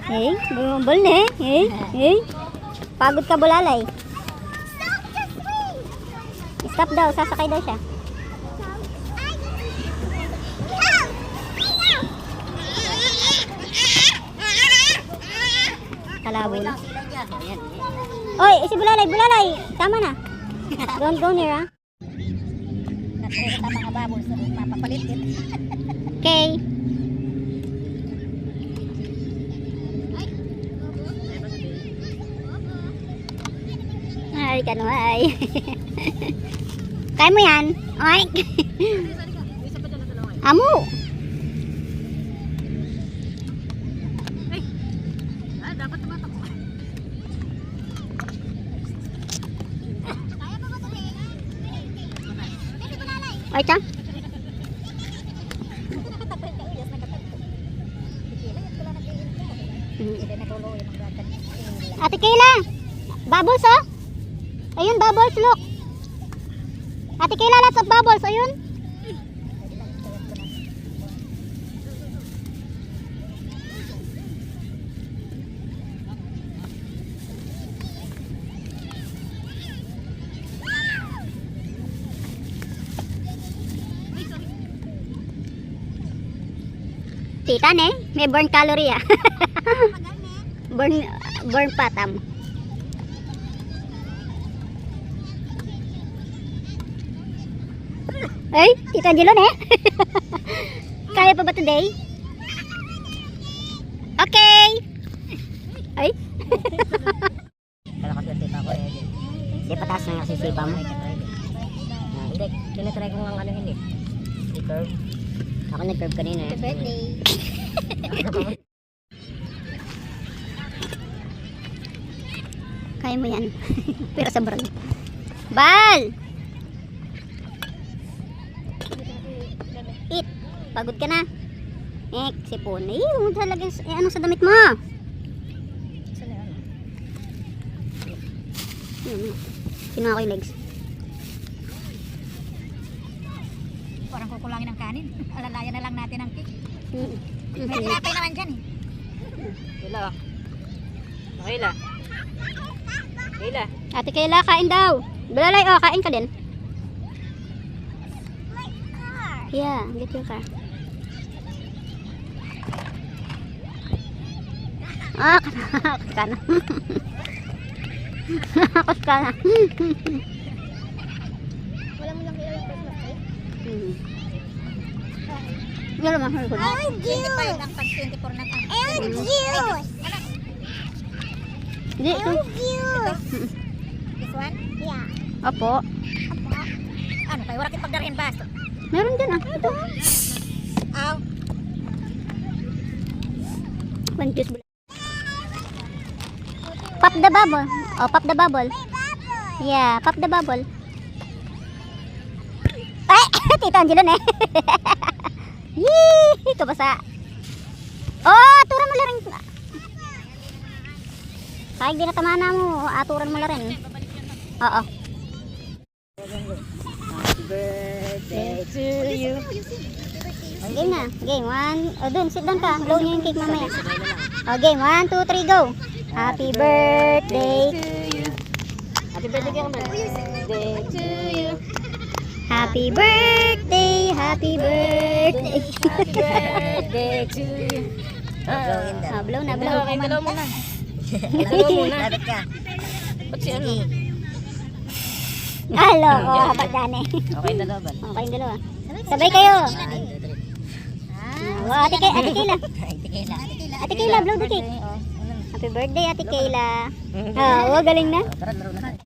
Eh, bumabol na eh. Pagod ka, Bulalay. Stop daw, sasakay daw siya. Kalabo na. Oy, si Bulalay, tama na. Don't go near, ha? Natulog ka mga babol, so mapapalit din. Okay. Ay, kanuhay. Kaya mo yan? Ay. Amo. Dapat tumatakbo. Ay, ta. Ate Kayla. Bubbles, oh. Ayun, bubbles, look. Ate Kayla, lots of bubbles. Ayun. Tita, ne? May burn calorie, ah. burn patam. Ay, Tita Angelo, ne? Kaya pa ba today? Okay. Ay. Kala kasi ang tita ko eh. Di pataas na yung sisipa mo. Hindi, tinatry ko nga ano hindi. I-curve. Ako nag-curve kanina eh. Happy birthday. Kaya mo yan. Pero sa brand. Bal! Eat. Pagod ka na. Sipon. Ay, huwag talaga ano sa damit mo. Kinuha ko yung legs. Parang kukulangin ng kanin. Alalayan na lang natin ang cake. May tinapay naman dyan eh. Kayla. Kayla. Kayla. Ate Kayla, kain daw. Bulalay, oh, kain ka din. Yeah, get your car. Ah, kana. Nakakos ka na. Wala mo lang kaya yung Christmas cake? Yan naman, huli ko na. 25 ang pag 24 na ang. Hindi, ito. This one? Yeah. Opo. Ano kayo? Wala kayong pagdarahin baso. Meron din, ah. Ito. Aw. One juice. Pop the bubble. Oh, pop the bubble. Yeah, pop the bubble. Ay, Tita Angelo na eh. Yee, kabasa. Oh, aturan mo na rin. Kahit di natamana mo, aturan mo na rin. Oo. Happy birthday to you. Game na. Game, 1. Oh, dun, sit down ka. Blow niyo yung cake mamaya. Oh, game, 1, 2, 3, go. Happy birthday to you. Happy birthday ka naman. Birthday to you. Happy birthday, happy birthday. Happy birthday to you. Ah, blow na, blow. Dalawa muna. Dalawa muna. Dapat ka. Ba't si ano? Alo, oh, hapat dani. Okay, dalawa ba? Oh, kayong dalawa. Sabay kayo. Oh, Ate Kayla. Ate Kayla, blow the cake. Happy birthday, Ate Kayla. Oh, galing na. Tara, laro na.